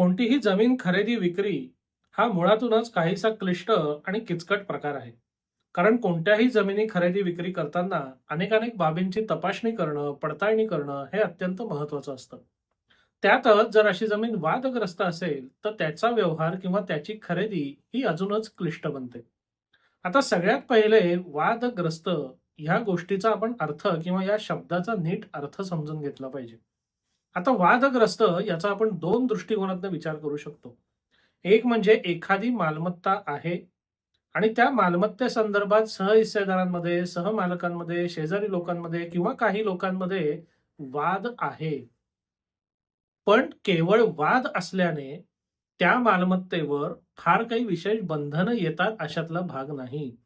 कोणतीही जमीन खरेदी विक्री हा मुळातूनच काहीसा क्लिष्ट आणि किचकट प्रकार आहे. कारण कोणत्याही जमिनी खरेदी विक्री करताना अनेक अनेक बाबींची तपासणी करणं, पडताळणी करणं हे अत्यंत महत्वाचं असतं. त्यातच जर अशी जमीन वादग्रस्त असेल तर त्याचा व्यवहार किंवा त्याची खरेदी ही अजूनच क्लिष्ट बनते. आता सगळ्यात पहिले वादग्रस्त ह्या गोष्टीचा आपण अर्थ किंवा या शब्दाचा नीट अर्थ समजून घेतला पाहिजे. आता वादग्रस्त याचा आपण दोन दृष्टिकोनातून विचार करू शकतो. एक म्हणजे एखादी मालमत्ता आहे आणि त्या मालमत्तेसंदर्भात सहहिस्सेदारांमध्ये, सहमालकांमध्ये, शेजारी लोकांमध्ये किंवा काही लोकांमध्ये वाद आहे. पण केवळ वाद असल्याने त्या मालमत्तेवर फार काही विशेष बंधनं येतात अशातला भाग नाही.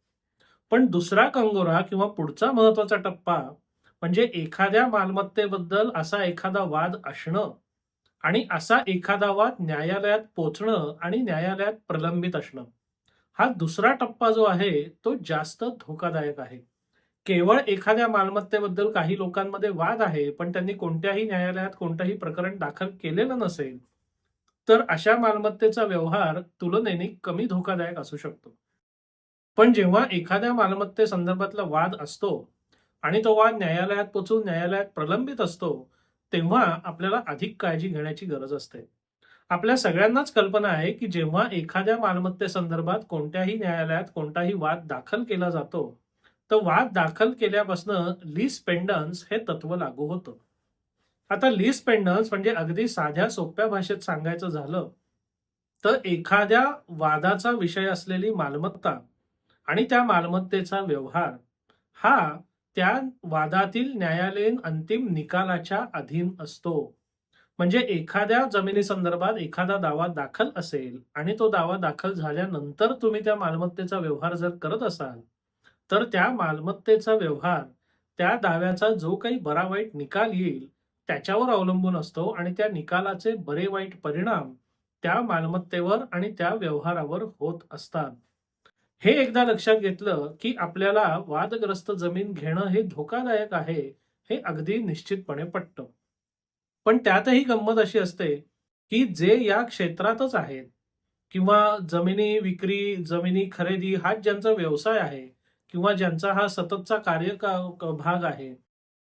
पण दुसरा कंगोरा किंवा पुढचा महत्वाचा टप्पा म्हणजे एखाद्या मालमत्तेबद्दल असा एखादा वाद असणं आणि असा एखादा वाद न्यायालयात पोचणं आणि न्यायालयात प्रलंबित असणं. हा दुसरा टप्पा जो आहे तो जास्त धोकादायक आहे. केवळ एखाद्या मालमत्तेबद्दल काही लोकांमध्ये वाद आहे, पण त्यांनी कोणत्याही न्यायालयात कोणतंही प्रकरण दाखल केलेलं नसेल, तर अशा मालमत्तेचा व्यवहार तुलनेने कमी धोकादायक असू शकतो. पण जेव्हा एखाद्या मालमत्तेसंदर्भातला वाद असतो आणि तो वाद न्यायालयात पोचून न्यायालयात प्रलंबित असतो, तेव्हा आपल्याला अधिक काळजी घेण्याची गरज असते. आपल्या सगळ्यांनाच कल्पना आहे, की जेव्हा एखाद्या मालमत्तेसंदर्भात कोणत्याही न्यायालयात कोणताही वाद दाखल केला जातो, तर वाद दाखल केल्यापासून लीज पेंडन्स हे तत्व लागू होतं. आता लीज पेंडन्स म्हणजे अगदी साध्या सोप्या भाषेत सांगायचं झालं, तर एखाद्या वादाचा विषय असलेली मालमत्ता आणि त्या मालमत्तेचा व्यवहार हा त्या वादातील न्यायालयीन अंतिम निकालाच्या अधीन असतो. म्हणजे एखाद्या जमिनीसंदर्भात एखादा दावा दाखल असेल आणि तो दावा दाखल झाल्यानंतर तुम्ही त्या मालमत्तेचा व्यवहार जर करत असाल, तर त्या मालमत्तेचा व्यवहार, त्या दाव्याचा जो काही बरा वाईट निकाल येईल, त्याच्यावर अवलंबून असतो आणि त्या निकालाचे बरे वाईट परिणाम त्या मालमत्तेवर आणि त्या व्यवहारावर होत असतात. हे एकदा लक्षात घेतलं, की आपल्याला वादग्रस्त जमीन घेणं हे धोकादायक आहे, हे अगदी निश्चितपणे पटतं. पण त्यातही गंमत अशी असते, की जे या क्षेत्रातच आहेत किंवा जमिनी विक्री, जमिनी खरेदी हाच ज्यांचा व्यवसाय आहे किंवा ज्यांचा हा सततचा भाग आहे,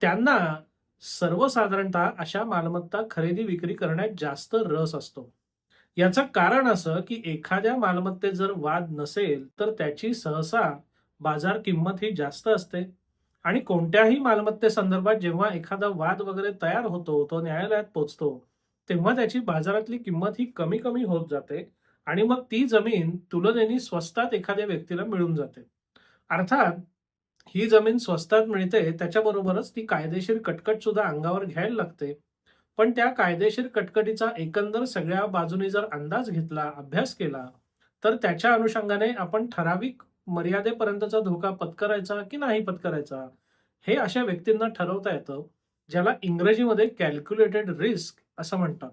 त्यांना सर्वसाधारणतः अशा मालमत्ता खरेदी विक्री करण्यात जास्त रस असतो. याचं कारण असं, की एखाद्या मालमत्तेत जर वाद नसेल, तर त्याची सहसा बाजार किंमत ही जास्त असते आणि कोणत्याही मालमत्तेसंदर्भात जेव्हा एखादा वाद वगैरे तयार होतो, तो न्यायालयात पोहोचतो, तेव्हा त्याची बाजारातली किंमत ही कमी-कमी होत जाते आणि मग ती जमीन तुलनेने स्वस्तात एखाद्या व्यक्तीला मिळून जाते. अर्थात ही जमीन स्वस्तात मिळते त्याच्याबरोबरच ती कायदेशीर कटकट सुद्धा अंगावर घ्यायला लागते. पण त्या कायदेशीर कटकटीचा एकंदर सगळ्या बाजूनी जर अंदाज घेतला, अभ्यास केला, तर त्याच्या अनुषंगाने आपण ठराविक मर्यादेपर्यंतचा धोका पत्करायचा की नाही पत्करायचा, हे अशा व्यक्तींना ठरवता येतं, ज्याला इंग्रजीमध्ये कॅल्क्युलेटेड रिस्क असं म्हणतात.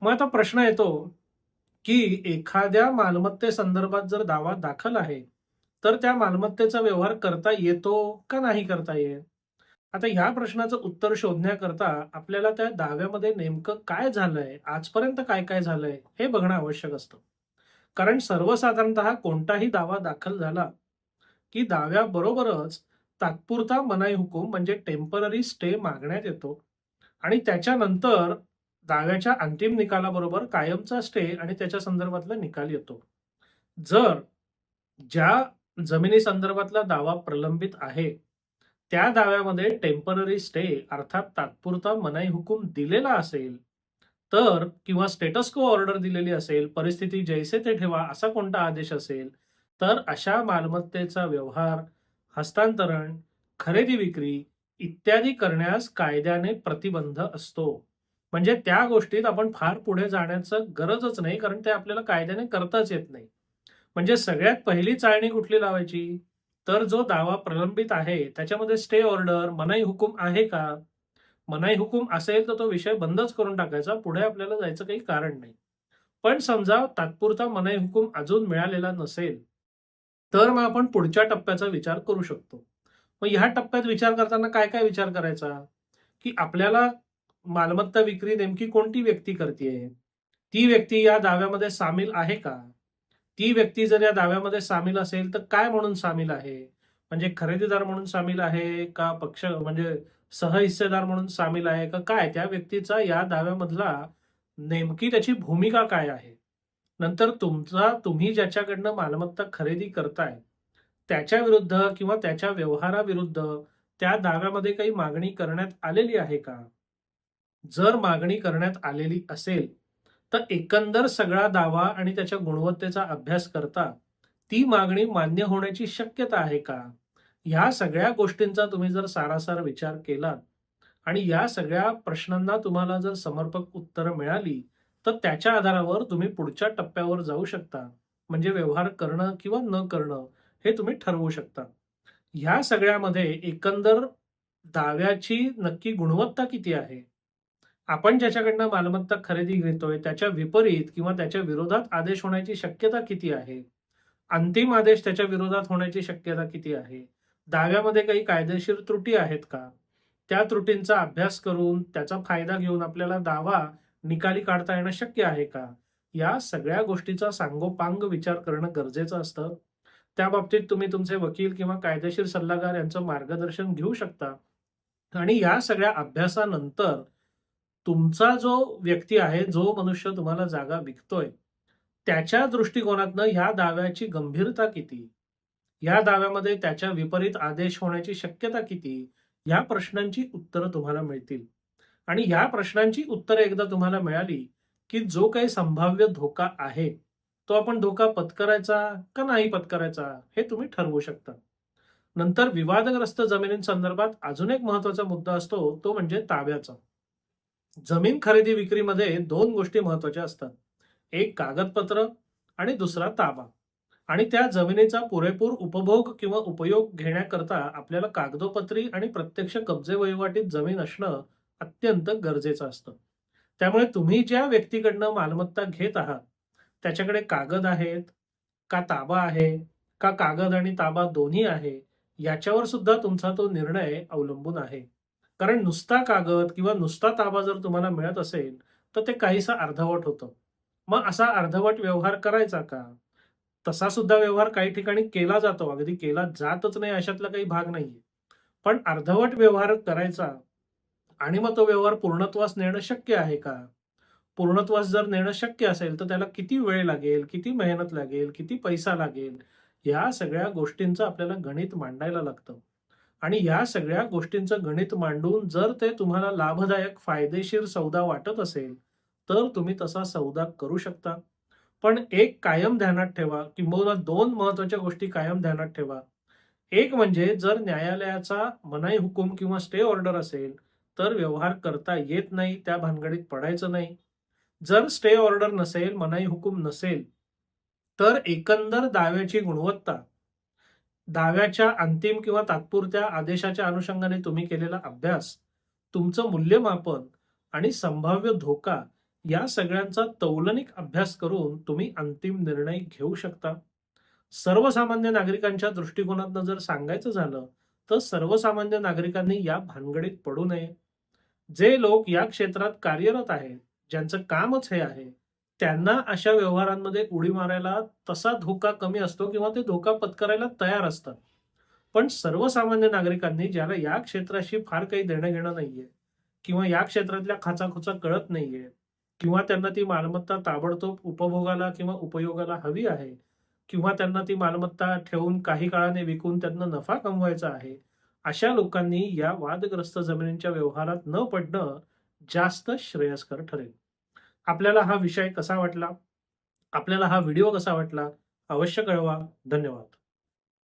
मग आता प्रश्न येतो, की एखाद्या मालमत्तेसंदर्भात जर दावा दाखल आहे, तर त्या मालमत्तेचा व्यवहार करता येतो का नाही करता येत? आता ह्या प्रश्नाचं उत्तर शोधण्याकरता आपल्याला त्या दाव्यामध्ये नेमकं काय झालंय, आजपर्यंत काय-काय झालंय, हे बघणं आवश्यक असतं. कारण सर्वसाधारणतः कोणताही दावा दाखल झाला, की दाव्याबरोबरच तात्पुरता मनाई हुकूम म्हणजे टेम्पररी स्टे मागण्यात येतो आणि त्याच्यानंतर दाव्याच्या अंतिम निकालाबरोबर कायमचा स्टे आणि त्याच्या संदर्भातला निकाल येतो. जर ज्या जमिनी संदर्भातला दावा प्रलंबित आहे, त्या दाव्यामध्ये टेम्पररी स्टे अर्थात तात्पुरता मनाई हुकूम दिलेला असेल, तर किंवा स्टेटस को ऑर्डर दिलेली असेल, परिस्थिती जैसे थे ठेवा असा कोणता आदेश असेल, तर अशा मालमत्तेचा व्यवहार, हस्तांतरण, खरेदी-विक्री इत्यादी करण्यास कायद्याने प्रतिबंध असतो. म्हणजे त्या गोष्टीत आपण फार पुढे जाण्याचं गरजच नाही, कारण ते आपल्याला कायद्याने करताच येत नाही. म्हणजे सगळ्यात पहिली चाळणी कुठली लावायची? तर जो दावा प्रलंबित आहे, त्याच्यामध्ये स्टे ऑर्डर, मनाई हुकूम आहे का? मनाई हुकूम असेल तर तो विषय बंदच करून टाकायचा. पुढे आपल्याला जायचं काही कारण नाही. पण समजा तात्पुरता मनाई हुकूम अजून मिळालेला नसेल, तर मग आपण पुढच्या टप्प्याचा विचार करू शकतो. मग ह्या टप्प्यात विचार करताना काय-काय विचार करायचा? की आपल्याला मालमत्ता विक्री नेमकी कोणती व्यक्ती करतीये? ती व्यक्ती या दाव्यामध्ये सामील आहे का? ती व्यक्ती जर या दाव्यामध्ये सामील असेल, तर काय म्हणून सामील आहे? म्हणजे खरेदीदार म्हणून सामील आहे का पक्ष म्हणजे सहहिस्सेदार म्हणून सामील आहे का काय? त्या व्यक्तीचा या दाव्यामधला नेमकी त्याची भूमिका काय आहे? नंतर तुम्ही ज्याच्याकडनं मालमत्ता खरेदी करताय, त्याच्या विरुद्ध किंवा त्याच्या व्यवहाराविरुद्ध त्या दाव्यामध्ये काही मागणी करण्यात आलेली आहे का? जर मागणी करण्यात आलेली असेल, तर एकंदर सगळा दावा आणि त्याच्या गुणवत्तेचा अभ्यास करता ती मागणी मान्य होण्याची शक्यता आहे का? ह्या सगळ्या गोष्टींचा तुम्ही जर सारासार विचार केलात आणि या सगळ्या प्रश्नांना तुम्हाला जर समर्पक उत्तरं मिळाली, तर त्याच्या आधारावर तुम्ही पुढच्या टप्प्यावर जाऊ शकता. म्हणजे व्यवहार करणं किंवा न करणं हे तुम्ही ठरवू शकता. ह्या सगळ्यामध्ये एकंदर दाव्याची नक्की गुणवत्ता किती आहे? आपण ज्याच्याकडनं मालमत्ता खरेदी घेतोय त्याच्या विपरीत किंवा त्याच्या विरोधात आदेश होण्याची शक्यता किती आहे? अंतिम आदेश त्याच्या विरोधात होण्याची शक्यता किती आहे? दाव्यामध्ये काही कायदेशीर त्रुटी आहेत का? त्या त्रुटींचा अभ्यास करून त्याचा फायदा घेऊन आपल्याला दावा निकाली काढता येणं शक्य आहे का? या सगळ्या गोष्टीचा सांगोपांग विचार करणं गरजेचं असतं. त्या बाबतीत तुम्ही तुमचे वकील किंवा कायदेशीर सल्लागार यांचं मार्गदर्शन घेऊ शकता आणि या सगळ्या अभ्यासानंतर तुमचा जो व्यक्ती आहे, जो मनुष्य तुम्हाला जागा विकतोय, त्याच्या दृष्टिकोनातनं ह्या दाव्याची गंभीरता किती? या दाव्यामध्ये त्याच्या विपरीत आदेश होण्याची शक्यता किती? या प्रश्नांची उत्तरं तुम्हाला मिळतील. आणि या प्रश्नांची उत्तरं एकदा तुम्हाला मिळाली, की जो काही संभाव्य धोका आहे, तो आपण धोका पत्करायचा का नाही पत्करायचा हे तुम्ही ठरवू शकता. नंतर विवादग्रस्त जमिनींसंदर्भात अजून एक महत्त्वाचा मुद्दा असतो, तो म्हणजे ताब्याचा. जमीन खरेदी विक्रीमध्ये 2 गोष्टी महत्त्वाच्या असतात. एक कागदपत्र आणि दुसरा ताबा. आणि त्या जमिनीचा पुरेपूर उपभोग किंवा उपयोग घेण्याकरता आपल्याला कागदोपत्री आणि प्रत्यक्ष कब्जे वहिवाटीत जमीन असणं अत्यंत गरजेचं असतं. त्यामुळे तुम्ही ज्या व्यक्तीकडनं मालमत्ता घेत आहात, त्याच्याकडे कागद आहेत, का ताबा आहे, का कागद आणि ताबा दोन्ही आहे, याच्यावर सुद्धा तुमचा तो निर्णय अवलंबून आहे. कारण नुसता कागद किंवा नुसता ताबा जर तुम्हाला मिळत असेल, तर ते काहीसं अर्धवट होतं. मग असा अर्धवट व्यवहार करायचा का? तसा सुद्धा व्यवहार काही ठिकाणी केला जातो. अगदी केला जातच नाही अशातला काही भाग नाहीये. पण अर्धवट व्यवहार करायचा आणि मग तो व्यवहार पूर्णत्वास नेणं शक्य आहे का? पूर्णत्वास जर नेणं शक्य असेल, तर त्याला किती वेळ लागेल, किती मेहनत लागेल, किती पैसा लागेल, या सगळ्या गोष्टींचं आपल्याला गणित मांडायला लागतं. आणि या सगळ्या गोष्टींचं गणित मांडून जर ते तुम्हाला लाभदायक, फायदेशीर सौदा वाटत असेल, तर तुम्ही तसा सौदा करू शकता. पण एक कायम ध्यानात ठेवा, किंबहुना 2 महत्त्वाच्या गोष्टी कायम ध्यानात ठेवा. एक म्हणजे जर न्यायालयाचा मनाई हुकूम किंवा स्टे ऑर्डर असेल, तर व्यवहार करता येत नाही, त्या भानगडीत पडायचं नाही. जर स्टे ऑर्डर नसेल, मनाई हुकूम नसेल, तर एकंदर दाव्याची गुणवत्ता, दाव्याच्या अंतिम किंवा तात्पुरत्या आदेशाच्या अनुषंगाने तुम्ही केलेला अभ्यास, तुमचं मूल्यमापन आणि संभाव्य धोका या सगळ्यांचा तौलनिक अभ्यास करून तुम्ही अंतिम निर्णय घेऊ शकता. सर्वसामान्य नागरिकांच्या दृष्टिकोनातनं जर सांगायचं झालं, तर सर्वसामान्य नागरिकांनी या भानगडीत पडू नये. जे लोक या क्षेत्रात कार्यरत आहेत, ज्यांचं कामच हे आहे, त्यांना अशा व्यवहारांमध्ये उडी मारायला तसा धोका कमी असतो किंवा ते धोका पत्करायला तयार असतात. पण सर्वसामान्य नागरिकांनी ज्याला या क्षेत्राशी फार काही देणं-घेणं नाहीये किंवा या क्षेत्रातल्या खाचाखुचा कळत नाहीये किंवा त्यांना ती मालमत्ता ताबडतोब उपभोगाला किंवा उपयोगाला हवी आहे किंवा त्यांना ती मालमत्ता ठेवून काही काळाने विकून त्यांना नफा कमवायचा आहे. अशा लोकांनी या वादग्रस्त जमिनींच्या व्यवहारात न पडणं जास्त श्रेयस्कर ठरेल. आपल्याला हा विषय कसा वाटला? आपल्याला हा व्हिडिओ कसा वाटला? अवश्य कळवा. धन्यवाद.